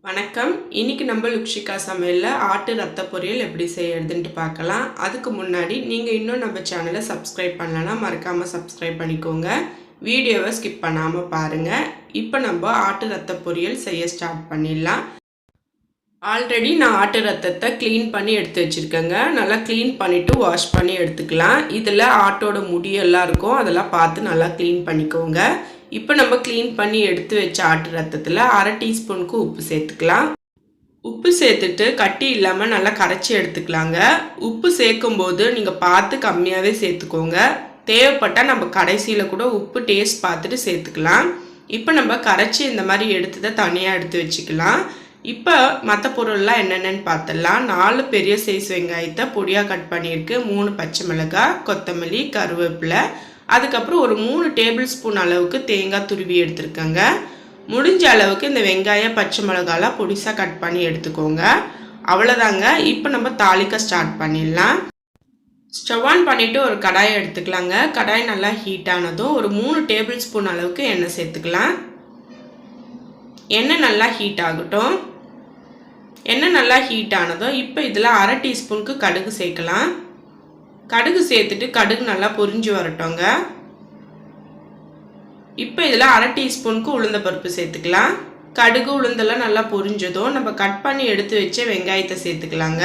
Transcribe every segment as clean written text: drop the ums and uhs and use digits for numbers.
வணக்கம். இன்னைக்கு நம்ம லுக்ஷிகா சமையல்ல ஆட்டு ரத்த பொரியல் எப்படி செய்யறதுன்னு பார்க்கலாம். அதுக்கு முன்னாடி நீங்க இன்னும் நம்ம சேனலை சப்ஸ்கிரைப் பண்ணலனா மறக்காம சப்ஸ்கிரைப் பண்ணிக்கோங்க. வீடியோவை ஸ்கிப் பண்ணாம பாருங்க. இப்போ நம்ம ஆட்டு ரத்த பொரியல் செய்ய ஸ்டார்ட் பண்ணிடலாம். ஆல்ரெடி நான் ஆட்டு ரத்தத்தை க்ளீன் பண்ணி எடுத்து வச்சுருக்கேங்க. நல்லா க்ளீன் பண்ணிவிட்டு வாஷ் பண்ணி எடுத்துக்கலாம். இதில் ஆட்டோட முடியெல்லாம் இருக்கும், அதெல்லாம் பார்த்து நல்லா க்ளீன் பண்ணிக்கோங்க. இப்போ நம்ம க்ளீன் பண்ணி எடுத்து வச்ச ஆட்டு ரத்தத்தில் அரை டீஸ்பூனுக்கு உப்பு சேர்த்துக்கலாம். உப்பு சேர்த்துட்டு கட்டி இல்லாமல் நல்லா கரைச்சி எடுத்துக்கலாங்க. உப்பு சேர்க்கும்போது நீங்கள் பார்த்து கம்மியாகவே சேர்த்துக்கோங்க. தேவைப்பட்டால் நம்ம கடைசியில் கூட உப்பு டேஸ்ட் பார்த்துட்டு சேர்த்துக்கலாம். இப்போ நம்ம கரைச்சி இந்த மாதிரி எடுத்ததை தனியாக எடுத்து வச்சுக்கலாம். இப்போ மற்ற பொருள்லாம் என்னென்னு பார்த்துடலாம். 4 பெரிய சைஸ் வெங்காயத்தை பொடியாக கட் பண்ணியிருக்கு, 3 பச்சை மிளகாய், கொத்தமல்லி, கருவேப்பிலை, அதுக்கப்புறம் ஒரு 3 டேபிள் ஸ்பூன் அளவுக்கு தேங்காய் துருவி எடுத்துருக்கேங்க. முடிஞ்ச அளவுக்கு இந்த வெங்காயம் பச்சை மிளகாலாம் பொடிசாக கட் பண்ணி எடுத்துக்கோங்க. அவ்வளோதாங்க. இப்போ நம்ம தாளிக்க ஸ்டார்ட் பண்ணிடலாம். ஸ்டவ் ஆன் பண்ணிவிட்டு ஒரு கடாயை எடுத்துக்கலாங்க. கடாய் நல்லா ஹீட் ஆனதும் ஒரு 3 டேபிள் ஸ்பூன் அளவுக்கு எண்ணெய் சேர்த்துக்கலாம். எண்ணெய் நல்லா ஹீட் ஆகட்டும். எண்ணெய் நல்லா ஹீட் ஆனதும் இப்போ இதில் அரை டீஸ்பூனுக்கு கடுகு சேர்க்கலாம். கடுகு சேர்த்துட்டு கடுகு நல்லா பொரிஞ்சு வரட்டோங்க. இப்போ இதில் அரை டீஸ்பூனுக்கு உளுந்த பருப்பு சேர்த்துக்கலாம். கடுகு உளுந்தெல்லாம் நல்லா பொரிஞ்சதும் நம்ம கட் பண்ணி எடுத்து வச்ச வெங்காயத்தை சேர்த்துக்கலாங்க.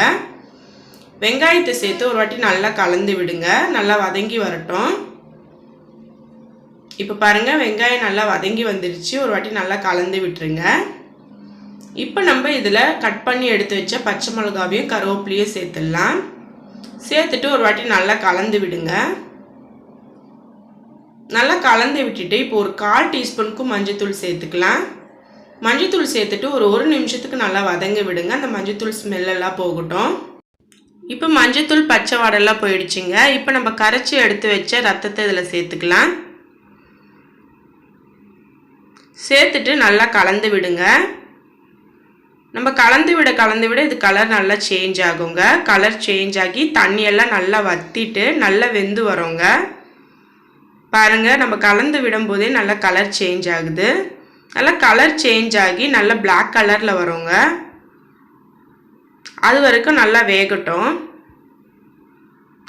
வெங்காயத்தை சேர்த்து ஒரு வாட்டி நல்லா கலந்து விடுங்க. நல்லா வதங்கி வரட்டும். இப்போ பாருங்கள், வெங்காயம் நல்லா வதங்கி வந்துடுச்சு. ஒரு வாட்டி நல்லா கலந்து விட்டுருங்க. இப்போ நம்ம இதில் கட் பண்ணி எடுத்து வச்ச பச்சை மிளகாவையும் கருவேப்பிலையும் சேர்த்துடலாம். சேர்த்துட்டு ஒரு வாட்டி நல்லா கலந்து விடுங்க. நல்லா கலந்து விட்டுட்டு இப்போ ஒரு 1/4 டீஸ்பூனுக்கு மஞ்சத்தூள் சேர்த்துக்கலாம். மஞ்சத்தூள் சேர்த்துட்டு ஒரு நிமிஷத்துக்கு நல்லா வதங்க விடுங்க. அந்த மஞ்சத்தூள் ஸ்மெல்லெல்லாம் போகட்டும். இப்போ மஞ்சத்தூள் பச்சை வாடெல்லாம் போயிடுச்சுங்க. இப்போ நம்ம கரைச்சி எடுத்து வச்ச ரத்தத்தை இதில் சேர்த்துக்கலாம். சேர்த்துட்டு நல்லா கலந்து விடுங்க. நம்ம கலந்து விட இது கலர் நல்லா சேஞ்ச் ஆகுங்க. கலர் சேஞ்ச் ஆகி தண்ணியெல்லாம் நல்லா வற்றிட்டு நல்லா வெந்து வரோங்க. பாருங்கள், நம்ம கலந்து விடும்போதே நல்லா கலர் சேஞ்ச் ஆகுது. நல்லா கலர் சேஞ்ச் ஆகி நல்லா பிளாக் கலரில் வரோங்க. அது வரைக்கும் நல்லா வேகட்டும்.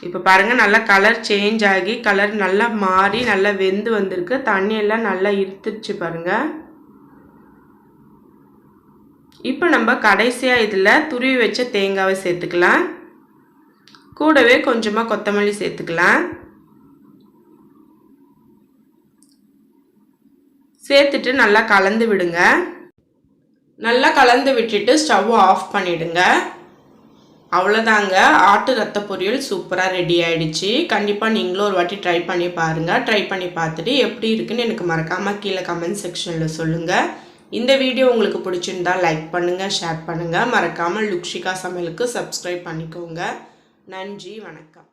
இப்போ பாருங்கள், நல்லா கலர் சேஞ்ச் ஆகி கலர் நல்லா மாறி நல்லா வெந்து வந்திருக்கு. தண்ணியெல்லாம் நல்லா இருத்துச்சு பாருங்கள். இப்போ நம்ம கடைசியாக இதில் துருவி வச்ச தேங்காவை சேர்த்துக்கலாம். கூடவே கொஞ்சமாக கொத்தமல்லி சேர்த்துக்கலாம். சேர்த்துட்டு நல்லா கலந்து விடுங்க. நல்லா கலந்து விட்டுட்டு ஸ்டவ் ஆஃப் பண்ணிவிடுங்க. அவ்வளோதாங்க, ஆட்டு ரத்த பொரியல் சூப்பராக ரெடி ஆகிடுச்சு. கண்டிப்பாக நீங்களும் ஒரு வாட்டி ட்ரை பண்ணி பாருங்கள். ட்ரை பண்ணி பார்த்துட்டு எப்படி இருக்குன்னு எனக்கு மறக்காமல் கீழே கமெண்ட் செக்ஷனில் சொல்லுங்கள். இந்த வீடியோ உங்களுக்கு பிடிச்சிருந்தா லைக் பண்ணுங்கள், ஷேர் பண்ணுங்கள். மறக்காமல் லுக்ஷிகா சமையலுக்கு சப்ஸ்கிரைப் பண்ணிக்கோங்க. நன்றி, வணக்கம்.